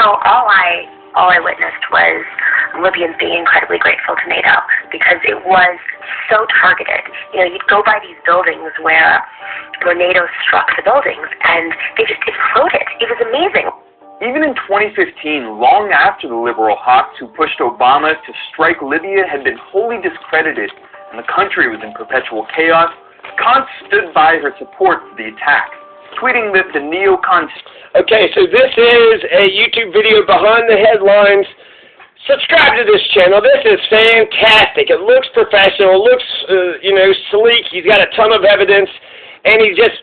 all I witnessed was Libyans being incredibly grateful to NATO because it was so targeted. You'd go by these buildings where NATO struck the buildings, and they just exploded. It was amazing. Even in 2015, long after the liberal hawks who pushed Obama to strike Libya had been wholly discredited and the country was in perpetual chaos, Khan stood by her support for the attack, tweeting that the neocons... Okay, so this is a YouTube video behind the headlines. Subscribe to this channel. This is fantastic. It looks professional. It looks, sleek. He's got a ton of evidence, and he's just,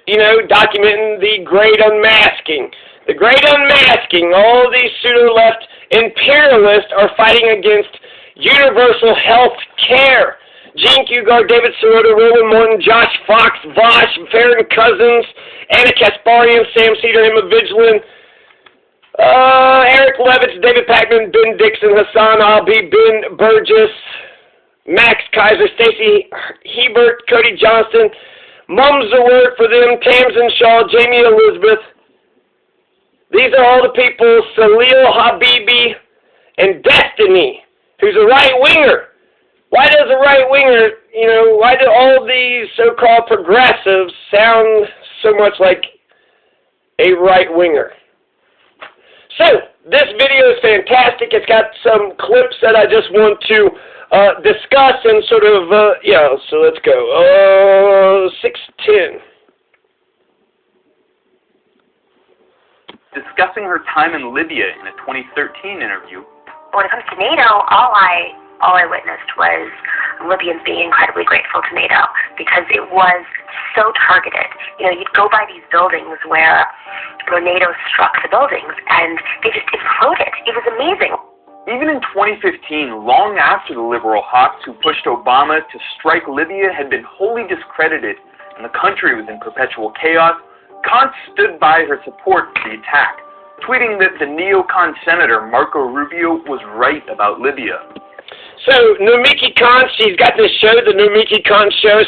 documenting the great unmasking. The great unmasking. All these pseudo-left imperialists are fighting against universal health care. Cenk, David Sirota, Roland Morton, Josh Fox, Vosh, Farron Cousins, Anna Kasparian, Sam Cedar, Emma Vigilant, Eric Levitz, David Packman, Ben Dixon, Hassan Albi, Ben Burgess, Max Kaiser, Stacey Hebert, Cody Johnston, Mum's the word for them, Tamsin Shaw, Jamie Elizabeth. These are all the people, Salil Habibi, and Destiny, who's a right-winger. Why does a right-winger, why do all these so-called progressives sound so much like a right-winger? So, this video is fantastic. It's got some clips that I just want to discuss and sort of, so let's go. 6:10. Discussing her time in Libya in a 2013 interview. When it comes to NATO, all I witnessed was Libyans being incredibly grateful to NATO because it was so targeted. You'd go by these buildings where NATO struck the buildings, and they just exploded. It was amazing. Even in 2015, long after the liberal hawks who pushed Obama to strike Libya had been wholly discredited and the country was in perpetual chaos, Khan stood by her support for the attack, tweeting that the neocon senator Marco Rubio was right about Libya. So, Nomiki Khan, she's got this show, the Nomiki Khan show.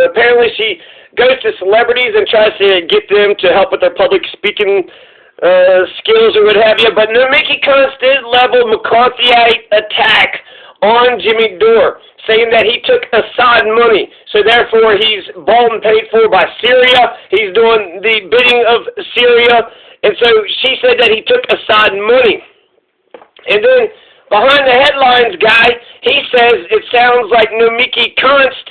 Apparently she goes to celebrities and tries to get them to help with their public speaking skills or what have you. But Nomiki Khan did level McCarthyite attack on Jimmy Dore, saying that he took Assad money. So therefore he's bought and paid for by Syria. He's doing the bidding of Syria. And so she said that he took Assad money. And then behind the headlines guy, he says it sounds like Nomiki Konst.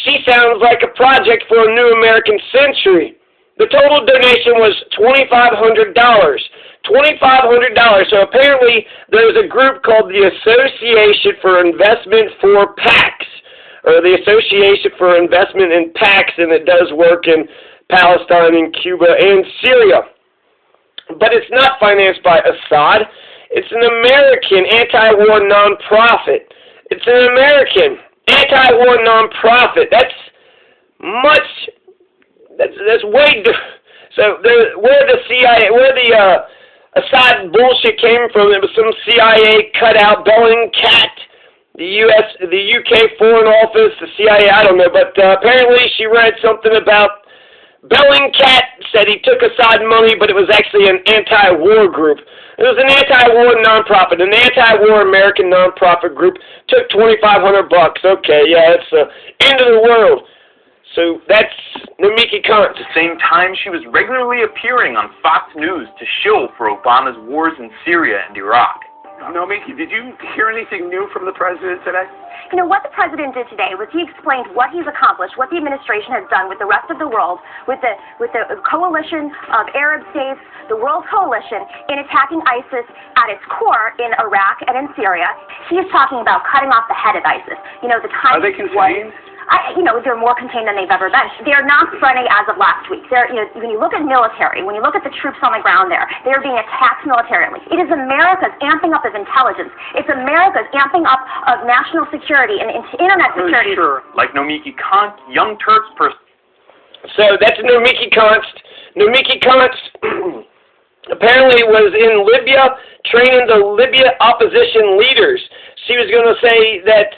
She sounds like a project for a new American century. The total donation was $2,500. $2,500. So apparently there's a group called the Association for Investment for PACs, or the Association for Investment in PACs, and it does work in Palestine and Cuba and Syria. But it's not financed by Assad. It's an American anti-war nonprofit. It's an American anti-war nonprofit. That's way so where the CIA, where the Assad bullshit came from, it was some CIA cutout, Bellingcat, the UK Foreign Office, the CIA, I don't know, but apparently she read something about Bellingcat said he took Assad money, but it was actually an anti-war group. It was an anti-war nonprofit, an anti-war American nonprofit group. Took $2,500. Okay, yeah, it's the end of the world. So that's Nomiki Khan. At the same time, she was regularly appearing on Fox News to shill for Obama's wars in Syria and Iraq. Nomiki, did you hear anything new from the president today? What the president did today was he explained what he's accomplished, what the administration has done with the rest of the world, with the coalition of Arab states, the world coalition, in attacking ISIS at its core in Iraq and in Syria. He's talking about cutting off the head of ISIS. The time are they contained? They're more contained than they've ever been. They're not spreading as of last week. When you look at military, when you look at the troops on the ground there, they are being attacked militarily. It is America's amping up of intelligence. It's America's amping up of national security and internet security. Sure. Like Nomiki Khan, Young Turks person. So that's Nomiki Konst. Nomiki Konst apparently was in Libya training the Libya opposition leaders. She was going to say that,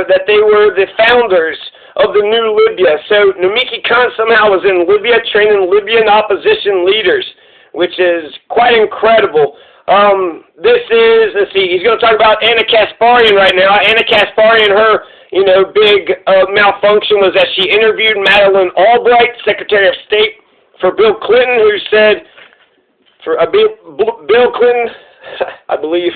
that they were the founders of the new Libya. So Nomiki Khan somehow was in Libya training Libyan opposition leaders, which is quite incredible. This is, let's see, he's going to talk about Anna Kasparian right now. Anna Kasparian, her, big malfunction was that she interviewed Madeleine Albright, Secretary of State for Bill Clinton, who said, Bill Clinton, I believe,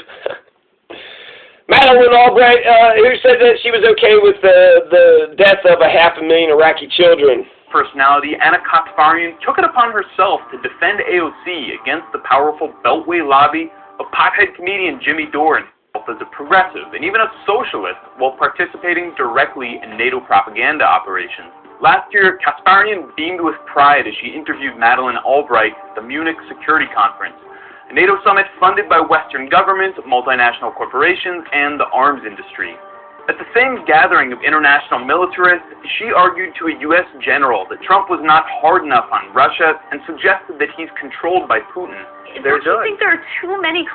Madeleine Albright, who said that she was okay with the death of 500,000 Iraqi children. Personality Anna Kasparian took it upon herself to defend AOC against the powerful Beltway lobby of pothead comedian Jimmy Dore, as a progressive and even a socialist while participating directly in NATO propaganda operations. Last year, Kasparian beamed with pride as she interviewed Madeleine Albright at the Munich Security Conference, a NATO summit funded by Western governments, multinational corporations, and the arms industry. At the same gathering of international militarists, she argued to a U.S. general that Trump was not hard enough on Russia and suggested that he's controlled by Putin. Don't you think there are too many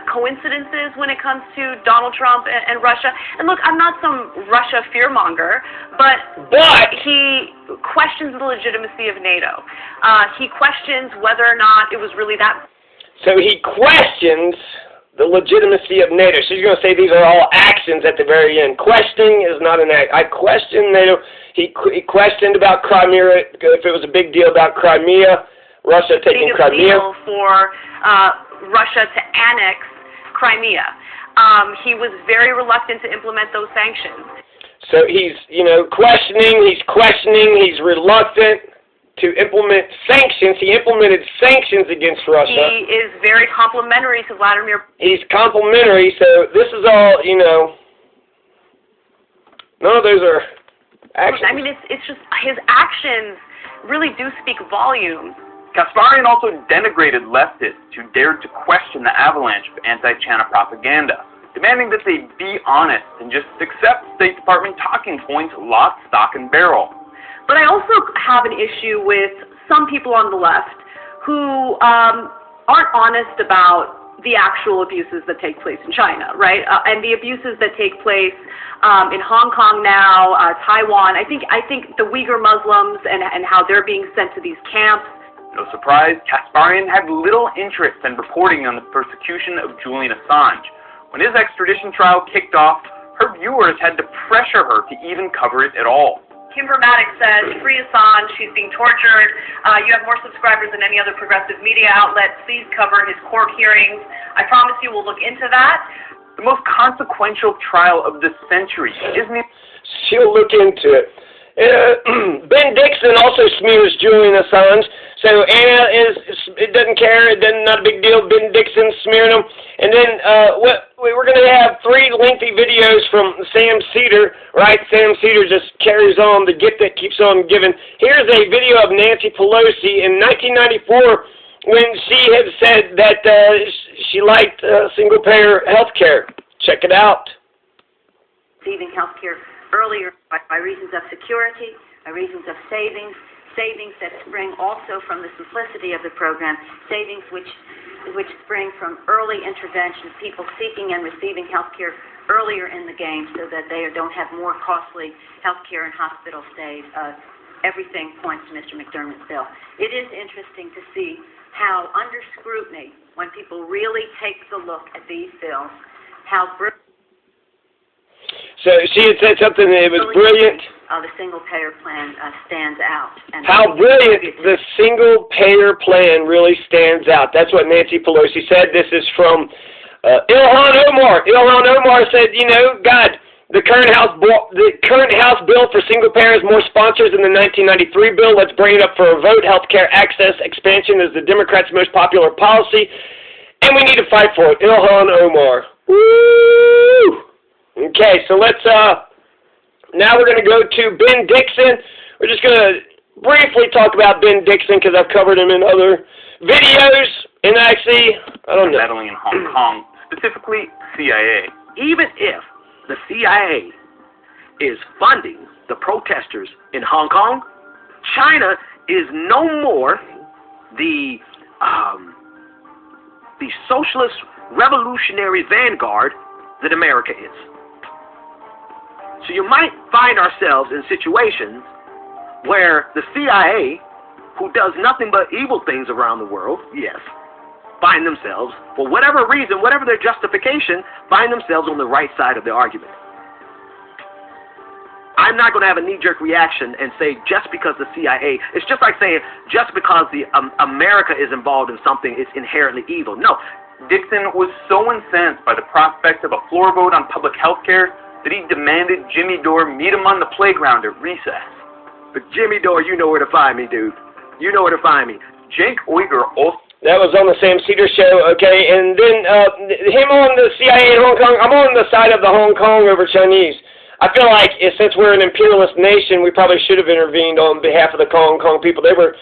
coincidences when it comes to Donald Trump and Russia? And look, I'm not some Russia fearmonger, but he questions the legitimacy of NATO. He questions whether or not it was really that. So he questions the legitimacy of NATO. She's going to say these are all actions at the very end. Questioning is not an act. I question NATO. He questioned about Crimea, if it was a big deal about Crimea, Russia taking Crimea. Deal for Russia to annex Crimea. He was very reluctant to implement those sanctions. So he's, questioning, he's reluctant to implement sanctions. He implemented sanctions against Russia. He is very complimentary to Vladimir. He's complimentary, so this is all, none of those are actions. I mean, it's just his actions really do speak volumes. Kasparian also denigrated leftists who dared to question the avalanche of anti-China propaganda, demanding that they be honest and just accept State Department talking points lock, stock, and barrel. But I also have an issue with some people on the left who aren't honest about the actual abuses that take place in China, right? And the abuses that take place in Hong Kong now, Taiwan. I think the Uyghur Muslims and how they're being sent to these camps. No surprise, Kasparian had little interest in reporting on the persecution of Julian Assange. When his extradition trial kicked off, her viewers had to pressure her to even cover it at all. Kim Vermatic says, free Assange, he's being tortured. You have more subscribers than any other progressive media outlet. Please cover his court hearings. I promise you we'll look into that. The most consequential trial of the century, isn't it? She'll look into it. Ben Dixon also smears Julian Assange. So Anna it doesn't care, not a big deal. Ben Dixon smearing him. And then we're going to have 3 lengthy videos from Sam Cedar, right? Sam Cedar just carries on the gift that keeps on giving. Here's a video of Nancy Pelosi in 1994 when she had said that she liked single-payer health care. Check it out. Receiving health care earlier by reasons of security, by reasons of savings that spring also from the simplicity of the program, savings which spring from early intervention, people seeking and receiving health care earlier in the game so that they don't have more costly health care and hospital stays. Everything points to Mr. McDermott's bill. It is interesting to see how under scrutiny, when people really take the look at these bills, how so she had said something that was brilliant. The single-payer plan stands out. And how brilliant the single-payer plan really stands out. That's what Nancy Pelosi said. This is from Ilhan Omar. Ilhan Omar said, God, the current House bill for single-payer has more sponsors than the 1993 bill. Let's bring it up for a vote. Healthcare access expansion is the Democrats' most popular policy, and we need to fight for it. Ilhan Omar. Woo! Okay, so let's, now we're going to go to Ben Dixon. We're just going to briefly talk about Ben Dixon because I've covered him in other videos, and actually, I don't know. Meddling in Hong Kong, specifically CIA. Even if the CIA is funding the protesters in Hong Kong, China is no more the socialist revolutionary vanguard that America is. So you might find ourselves in situations where the CIA, who does nothing but evil things around the world, yes, find themselves, for whatever reason, whatever their justification, find themselves on the right side of the argument. I'm not going to have a knee-jerk reaction and say just because the CIA, it's just like saying just because the America is involved in something, it's inherently evil. No. Dixon was so incensed by the prospect of a floor vote on public health care that he demanded Jimmy Dore meet him on the playground at recess. But Jimmy Dore, you know where to find me, dude. You know where to find me. Cenk also... That was on the Sam Cedar show, okay, and then him on the CIA in Hong Kong, I'm on the side of the Hong Kong over Chinese. I feel like since we're an imperialist nation, we probably should have intervened on behalf of the Hong Kong people. They were,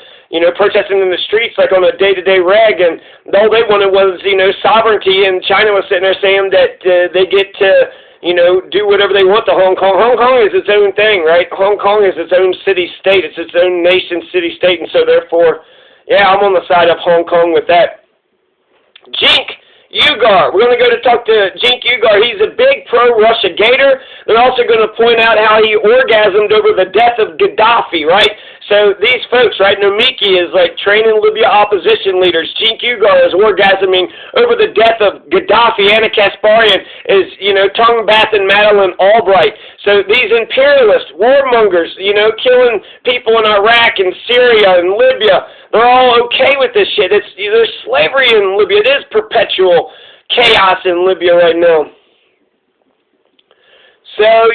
protesting in the streets like on a day-to-day rag, and all they wanted was, sovereignty, and China was sitting there saying that they get to, do whatever they want to Hong Kong. Hong Kong is its own thing, right? Hong Kong is its own city-state. It's its own nation, city-state, and so therefore... yeah, I'm on the side of Hong Kong with that. Cenk Uygur. We're going to go to talk to Cenk Uygur. He's a big pro-Russia gator. They're also going to point out how he orgasmed over the death of Gaddafi, right? So these folks, right, Nomiki is like training Libya opposition leaders. Cenk Uygur is orgasming over the death of Gaddafi. Anna Kasparian is, tongue-bathing Madeleine Albright. So these imperialist warmongers, killing people in Iraq and Syria and Libya, they're all okay with this shit. There's slavery in Libya. It is perpetual chaos in Libya right now. So,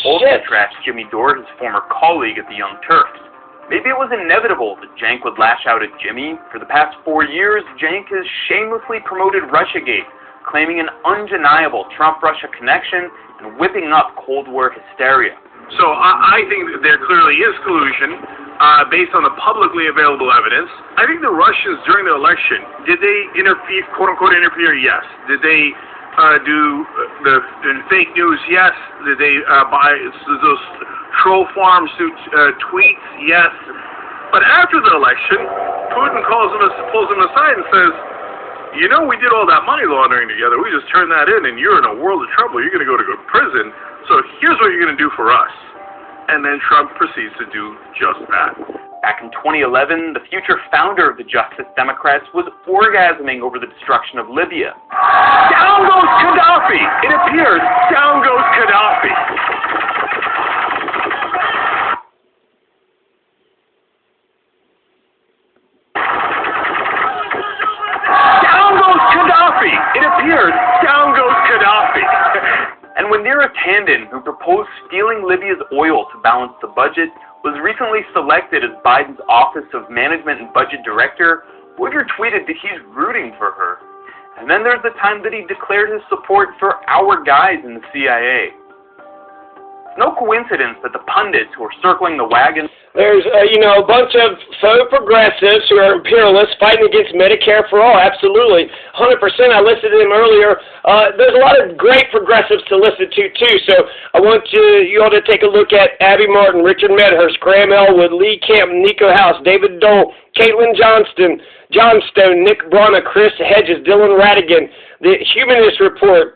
also trashed Jimmy Dore, his former colleague at the Young Turks. Maybe it was inevitable that Cenk would lash out at Jimmy. For the past 4 years, Cenk has shamelessly promoted Russiagate, claiming an undeniable Trump-Russia connection and whipping up Cold War hysteria. So I think that there clearly is collusion based on the publicly available evidence. I think the Russians during the election, did they interfere, quote-unquote interfere? Yes. Did they do the fake news? Yes. Did they buy those troll farms to tweets? Yes. But after the election, Putin pulls them aside and says, we did all that money laundering together. We just turned that in, and you're in a world of trouble. You're going to go to prison. So here's what you're going to do for us. And then Trump proceeds to do just that. Back in 2011, the future founder of the Justice Democrats was orgasming over the destruction of Libya. Down goes Gaddafi! It appears, down goes Gaddafi! Down goes Gaddafi! It appears, down goes Gaddafi! And when Neera Tanden, who proposed stealing Libya's oil to balance the budget, was recently selected as Biden's Office of Management and Budget Director, Uygur tweeted that he's rooting for her. And then there's the time that he declared his support for our guys in the CIA. It's no coincidence that the pundits who are circling the wagon... There's, a bunch of faux progressives who are imperialists fighting against Medicare for all, absolutely. 100%, I listened to them earlier. There's a lot of great progressives to listen to, too. So I want you all to take a look at Abby Martin, Richard Medhurst, Graham Elwood, Lee Camp, Nico House, David Dole, Caitlin Johnstone, Nick Brana, Chris Hedges, Dylan Radigan, The Humanist Report,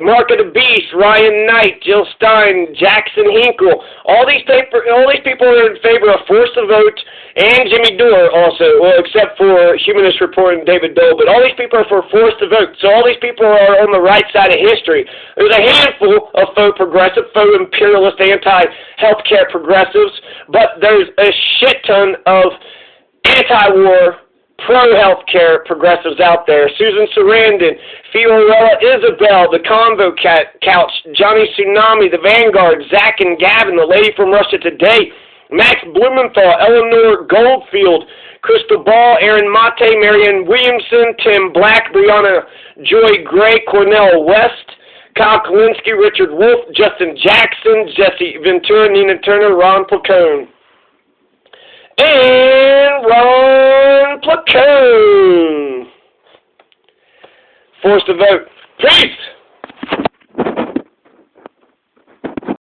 Mark of the Beast, Ryan Knight, Jill Stein, Jackson Hinkle. All these people are in favor of force the vote, and Jimmy Dore also, well, except for Humanist Report and David Dole. But all these people are for force the vote. So all these people are on the right side of history. There's a handful of faux progressive, faux imperialist, anti-healthcare progressives, but there's a shit ton of anti-war, pro-healthcare progressives out there. Susan Sarandon, Fiorella Isabel, the Convo Couch, Johnny Tsunami, the Vanguard, Zach and Gavin, the Lady from Russia Today, Max Blumenthal, Eleanor Goldfield, Crystal Ball, Aaron Mate, Marianne Williamson, Tim Black, Brianna Joy Gray, Cornell West, Kyle Kalinsky, Richard Wolf, Justin Jackson, Jesse Ventura, Nina Turner, Ron Placone. And Ron Placone. Forced to vote. Peace!